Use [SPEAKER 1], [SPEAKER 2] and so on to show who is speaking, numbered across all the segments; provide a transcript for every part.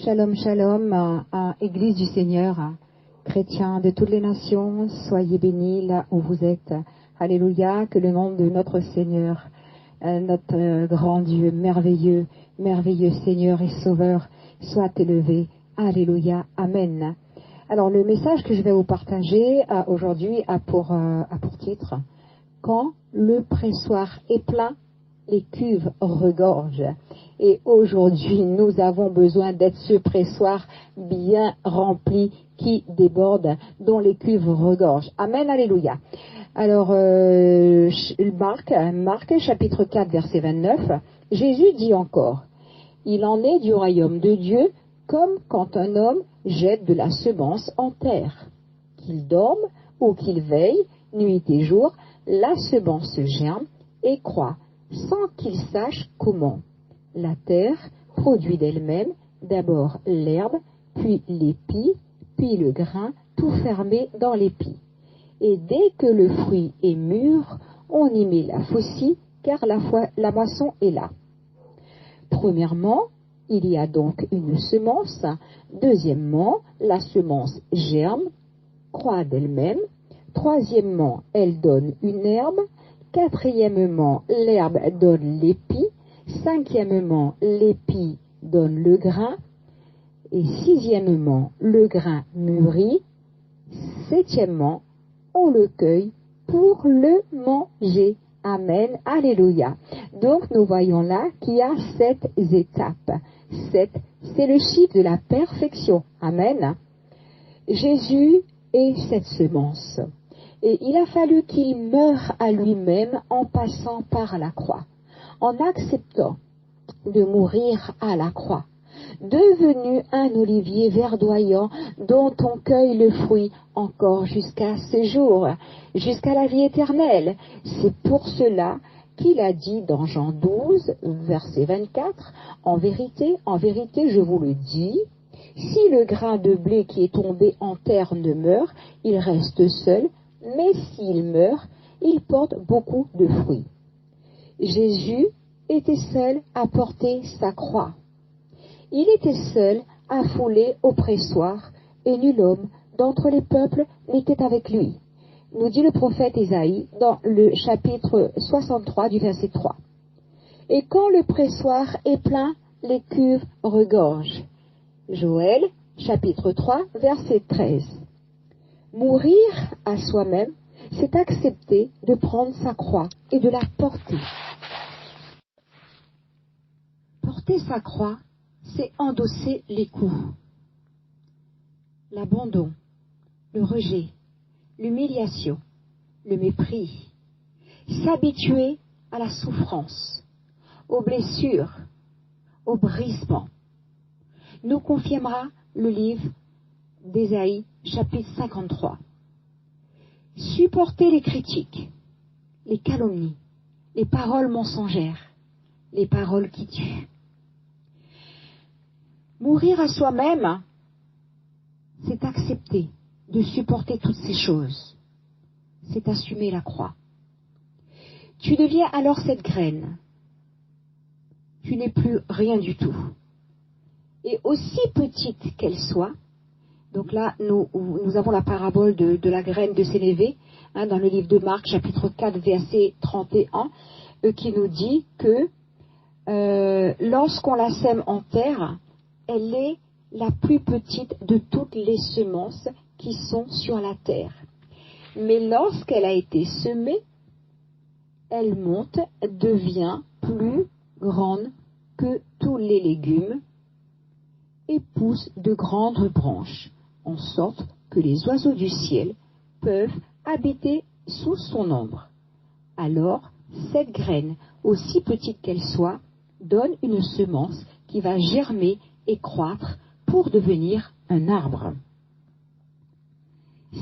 [SPEAKER 1] Shalom, shalom, Église du Seigneur, chrétiens de toutes les nations, soyez bénis là où vous êtes. Alléluia, que le nom de notre Seigneur, notre grand Dieu merveilleux, merveilleux Seigneur et Sauveur, soit élevé. Alléluia, Amen. Alors le message que je vais vous partager aujourd'hui a pour titre « Quand le pressoir est plein, les cuves regorgent ». Et aujourd'hui, nous avons besoin d'être ce pressoir bien rempli qui déborde, dont les cuves regorgent. Amen, alléluia. Alors, Marc, chapitre 4, verset 29, Jésus dit encore, « Il en est du royaume de Dieu comme quand un homme jette de la semence en terre. Qu'il dorme ou qu'il veille, nuit et jour, la semence germe et croît, sans qu'il sache comment. La terre produit d'elle-même d'abord l'herbe, puis l'épi, puis le grain, tout fermé dans l'épi. Et dès que le fruit est mûr, on y met la faucille, car la moisson est là. Premièrement, il y a donc une semence. Deuxièmement, la semence germe, croît d'elle-même. Troisièmement, elle donne une herbe. Quatrièmement, l'herbe donne l'épi. Cinquièmement, l'épi donne le grain. Et sixièmement, le grain mûrit. Septièmement, on le cueille pour le manger. Amen, alléluia. Donc nous voyons là qu'il y a 7 étapes. 7, c'est le chiffre de la perfection. Amen. Jésus est cette semence. Et il a fallu qu'il meure à lui-même en passant par la croix, en acceptant de mourir à la croix, devenu un olivier verdoyant dont on cueille le fruit encore jusqu'à ce jour, jusqu'à la vie éternelle. C'est pour cela qu'il a dit dans Jean 12, verset 24, « En vérité, je vous le dis, si le grain de blé qui est tombé en terre ne meurt, il reste seul, mais s'il meurt, il porte beaucoup de fruits. » Jésus était seul à porter sa croix. Il était seul à fouler au pressoir, et nul homme d'entre les peuples n'était avec lui, nous dit le prophète Ésaïe dans le chapitre 63 du verset 3. Et quand le pressoir est plein, les cuves regorgent. Joël, chapitre 3, verset 13. Mourir à soi-même, c'est accepter de prendre sa croix et de la porter. Porter sa croix, c'est endosser les coups, l'abandon, le rejet, l'humiliation, le mépris, s'habituer à la souffrance, aux blessures, au brisement. Nous confirmera le livre d'Ésaïe, chapitre 53. Supporter les critiques, les calomnies, les paroles mensongères, les paroles qui tuent. Mourir à soi-même, c'est accepter de supporter toutes ces choses. C'est assumer la croix. Tu deviens alors cette graine. Tu n'es plus rien du tout. Et aussi petite qu'elle soit, donc là, nous avons la parabole de la graine de sénévé, dans le livre de Marc, chapitre 4, verset 31, qui nous dit que lorsqu'on la sème en terre, elle est la plus petite de toutes les semences qui sont sur la terre. Mais lorsqu'elle a été semée, elle monte, devient plus grande que tous les légumes et pousse de grandes branches, en sorte que les oiseaux du ciel peuvent habiter sous son ombre. Alors, cette graine, aussi petite qu'elle soit, donne une semence qui va germer et croître pour devenir un arbre.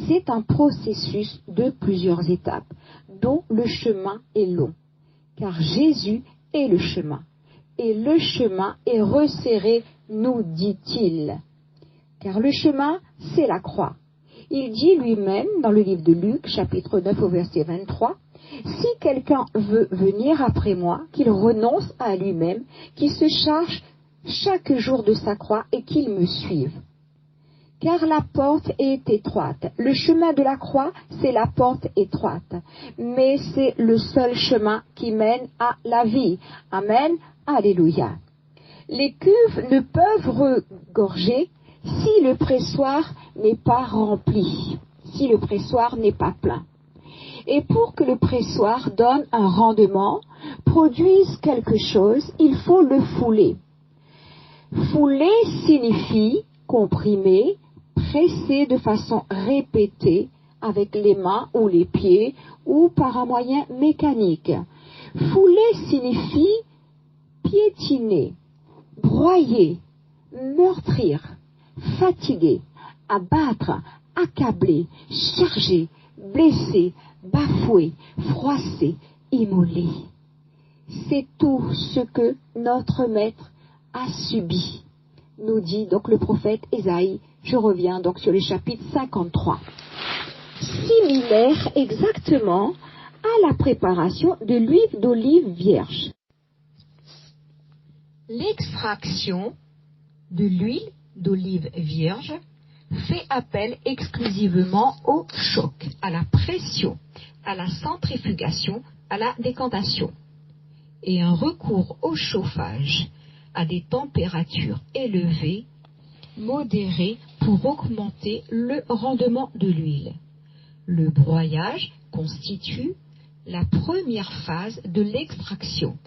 [SPEAKER 1] C'est un processus de plusieurs étapes, dont le chemin est long, car Jésus est le chemin, et le chemin est resserré, nous dit-il. Car le chemin, c'est la croix. Il dit lui-même dans le livre de Luc, chapitre 9 au verset 23, « Si quelqu'un veut venir après moi, qu'il renonce à lui-même, qu'il se charge chaque jour de sa croix et qu'il me suive. Car la porte est étroite. Le chemin de la croix, c'est la porte étroite. Mais c'est le seul chemin qui mène à la vie. Amen. Alléluia. Les cuves ne peuvent regorger si le pressoir n'est pas rempli, si le pressoir n'est pas plein. Et pour que le pressoir donne un rendement, produise quelque chose, il faut le fouler. Fouler signifie comprimer, presser de façon répétée avec les mains ou les pieds ou par un moyen mécanique. Fouler signifie piétiner, broyer, meurtrir, fatiguer, abattre, accabler, charger, blesser, bafouer, froisser, immoler. C'est tout ce que notre maître a subi, nous dit donc le prophète Ésaïe. Je reviens donc sur le chapitre 53. Similaire exactement à la préparation de l'huile d'olive vierge. L'extraction de l'huile d'olive vierge fait appel exclusivement au choc, à la pression, à la centrifugation, à la décantation, et un recours au chauffage à des températures élevées, modérées, pour augmenter le rendement de l'huile. Le broyage constitue la première phase de l'extraction.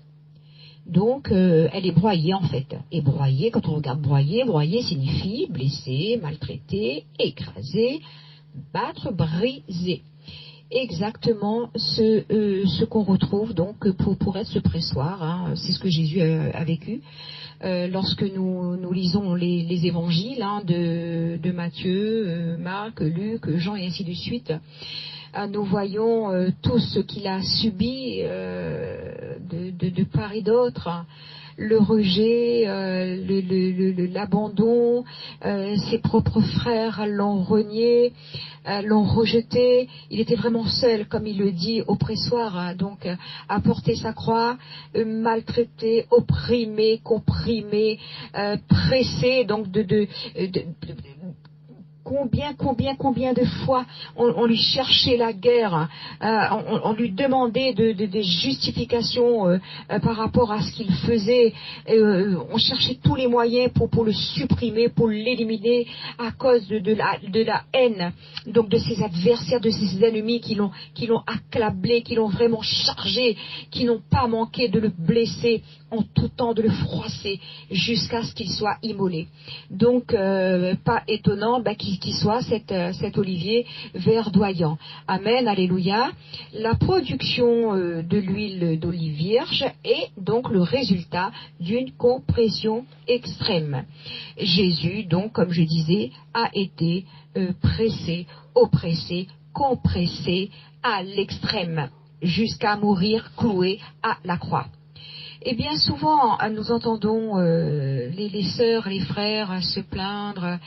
[SPEAKER 1] Donc, elle est broyée en fait. Et broyer, quand on regarde broyer signifie blesser, maltraiter, écraser, battre, briser. Exactement ce qu'on retrouve donc pour être ce pressoir, hein. C'est ce que Jésus a vécu. Lorsque nous lisons les évangiles de Matthieu, Marc, Luc, Jean et ainsi de suite, nous voyons tout ce qu'il a subi de part et d'autre, hein. Le rejet, l'abandon, ses propres frères l'ont renié, l'ont rejeté. Il était vraiment seul, comme il le dit au pressoir, hein, donc à porter sa croix, maltraité, opprimé, comprimé, pressé, donc combien de fois on lui cherchait la guerre, on lui demandait des justifications par rapport à ce qu'il faisait, on cherchait tous les moyens pour le supprimer, pour l'éliminer à cause de la haine, donc de ses adversaires, de ses ennemis qui l'ont accablé, qui l'ont vraiment chargé, qui n'ont pas manqué de le blesser en tout temps, de le froisser jusqu'à ce qu'il soit immolé. Donc pas étonnant qu'il soit cet olivier verdoyant. Amen, alléluia. La production de l'huile d'olive vierge est donc le résultat d'une compression extrême. Jésus, donc, comme je disais, a été pressé, oppressé, compressé à l'extrême, jusqu'à mourir cloué à la croix. Et bien souvent, nous entendons les sœurs, les frères se plaindre,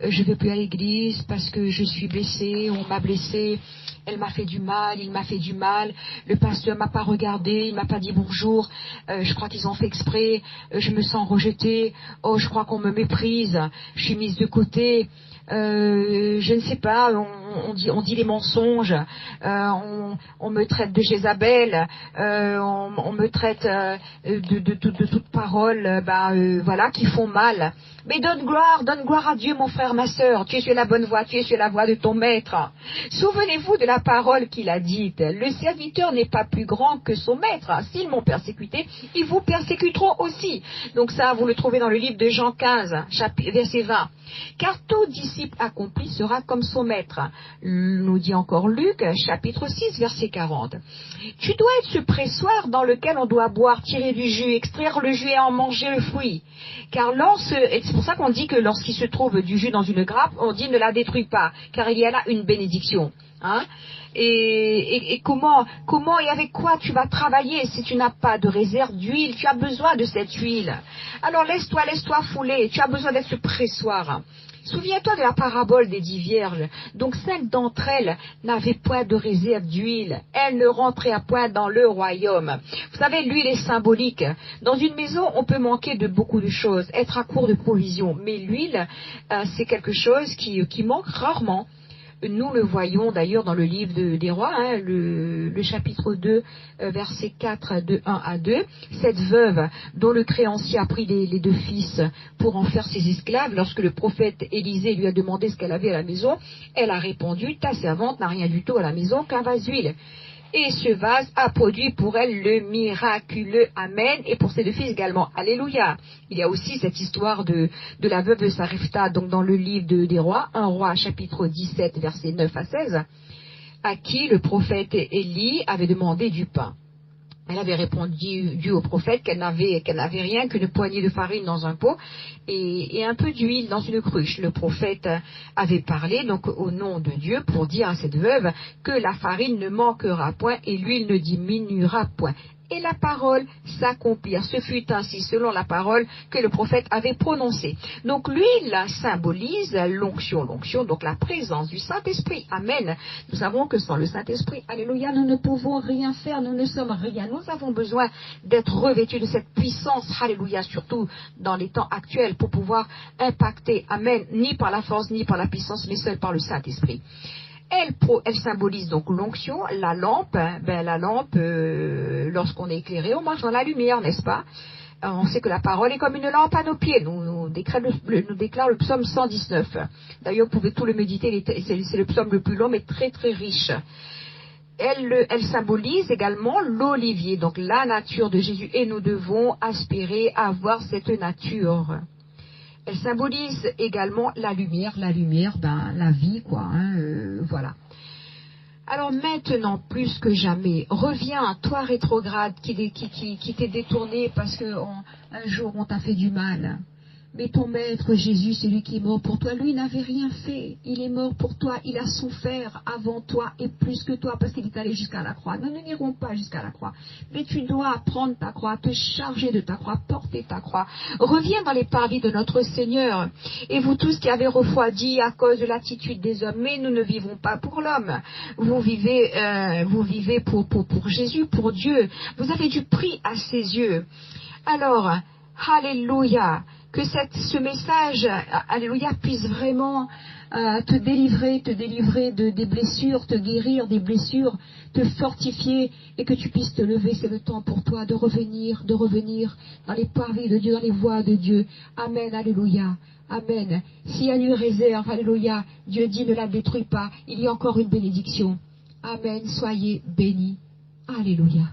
[SPEAKER 1] je ne vais plus à l'église parce que je suis blessée, on m'a blessée, elle m'a fait du mal, il m'a fait du mal, le pasteur m'a pas regardé, il m'a pas dit bonjour, je crois qu'ils ont fait exprès, je me sens rejetée, oh je crois qu'on me méprise, je suis mise de côté. Je ne sais pas, on dit les mensonges, on me traite de Jézabel, on me traite de toute parole, voilà, qui font mal. Mais donne gloire à Dieu, mon frère, ma sœur. Tu es sur la bonne voie, tu es sur la voie de ton maître. Souvenez-vous de la parole qu'il a dite. Le serviteur n'est pas plus grand que son maître. S'ils m'ont persécuté, ils vous persécuteront aussi. Donc ça, vous le trouvez dans le livre de Jean 15, verset 20. Car tout disciple accompli sera comme son maître. Nous dit encore Luc, chapitre 6, verset 40. Tu dois être ce pressoir dans lequel on doit boire, tirer du jus, extraire le jus et en manger le fruit. Car et c'est pour ça qu'on dit que lorsqu'il se trouve du jus dans une grappe, on dit ne la détruis pas, car il y a là une bénédiction. Hein? Et comment et avec quoi tu vas travailler si tu n'as pas de réserve d'huile? Tu as besoin de cette huile. Alors laisse-toi fouler. Tu as besoin d'être ce pressoir. Souviens-toi de la parabole des 10 vierges. Donc 5 d'entre elles n'avaient point de réserve d'huile. Elles ne rentraient à point dans le royaume. Vous savez, l'huile est symbolique. Dans une maison, on peut manquer de beaucoup de choses, être à court de provisions. Mais l'huile, c'est quelque chose qui manque rarement. Nous le voyons d'ailleurs dans le livre des rois, hein, le chapitre 2, verset 4, de 1 à 2. Cette veuve dont le créancier a pris les 2 fils pour en faire ses esclaves, lorsque le prophète Élisée lui a demandé ce qu'elle avait à la maison, elle a répondu, ta servante n'a rien du tout à la maison qu'un vase d'huile. Et ce vase a produit pour elle le miraculeux Amen, et pour ses 2 fils également. Alléluia. Il y a aussi cette histoire de la veuve de Sarepta, donc dans le livre des rois, 1 roi chapitre 17, versets 9 à 16, à qui le prophète Élie avait demandé du pain. Elle avait répondu au prophète qu'elle n'avait rien qu'une poignée de farine dans un pot et un peu d'huile dans une cruche. Le prophète avait parlé donc au nom de Dieu pour dire à cette veuve que la farine ne manquera point et l'huile ne diminuera point. Et la parole s'accomplit. Ce fut ainsi selon la parole que le prophète avait prononcée. Donc l'huile symbolise l'onction, donc la présence du Saint-Esprit. Amen. Nous savons que sans le Saint-Esprit, alléluia, nous ne pouvons rien faire, nous ne sommes rien. Nous avons besoin d'être revêtus de cette puissance, alléluia, surtout dans les temps actuels, pour pouvoir impacter, amen, ni par la force, ni par la puissance, mais seul par le Saint-Esprit. Elle symbolise donc l'onction, la lampe. Lorsqu'on est éclairé, on marche dans la lumière, n'est-ce pas? On sait que la parole est comme une lampe à nos pieds, nous déclare le psaume 119. D'ailleurs, vous pouvez tout le méditer, c'est le psaume le plus long, mais très très riche. Elle symbolise également l'olivier, donc la nature de Jésus, et nous devons aspirer à avoir cette nature. Elle symbolise également la lumière, la vie, quoi, hein, voilà. Alors maintenant, plus que jamais, reviens, toi rétrograde qui t'es détourné parce que un jour on t'a fait du mal. Mais ton maître Jésus, celui qui est mort pour toi, lui n'avait rien fait. Il est mort pour toi, il a souffert avant toi et plus que toi parce qu'il est allé jusqu'à la croix. Nous n'irons pas jusqu'à la croix. Mais tu dois prendre ta croix, te charger de ta croix, porter ta croix. Reviens dans les parvis de notre Seigneur. Et vous tous qui avez refroidi à cause de l'attitude des hommes, mais nous ne vivons pas pour l'homme. Vous vivez pour Jésus, pour Dieu. Vous avez du prix à ses yeux. Alors, alléluia. Que ce message, alléluia, puisse vraiment te délivrer des blessures, te guérir des blessures, te fortifier et que tu puisses te lever. C'est le temps pour toi de revenir dans les parvis de Dieu, dans les voies de Dieu. Amen, alléluia. Amen. S'il y a une réserve, alléluia, Dieu dit ne la détruis pas. Il y a encore une bénédiction. Amen. Soyez bénis. Alléluia.